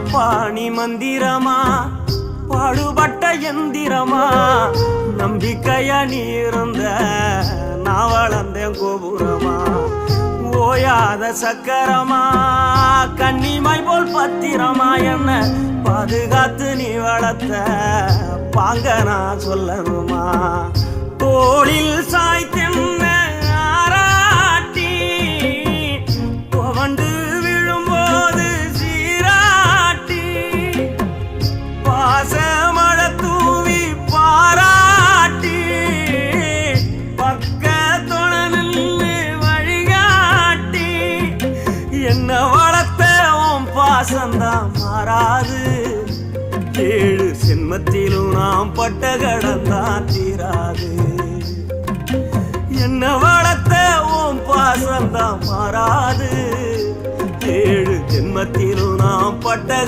பாணி மந்திரமா பாடுபட்ட எந்திரமா நம்பிக்கையா நீ இருந்த நான் வளர்ந்தேன் கோபுரமா ஓயாத சக்கரமா கன்னிமாய் போல் பத்திரமா என்ன பாதுகாத்து நீ வளர்த்த பாங்க நான் சொல்லணுமா தோளில் சாய்த்தென்ன ஆராட்டி புகண்டு விழும்போது சீராட்டி பாசமழ தூவி பாராட்டி பக்கத்தொட நின்று வழிகாட்டி என்ன வளர்த்த உன் பாசந்தான் மாறாது ஏழு சென்மத்திலும் நாம் பட்ட கடந்தான் தீராது என்ன வளர்த்த உன் பாசந்தான் மாறாது ஏழு ஜென்மத்திலும் நாம் பட்ட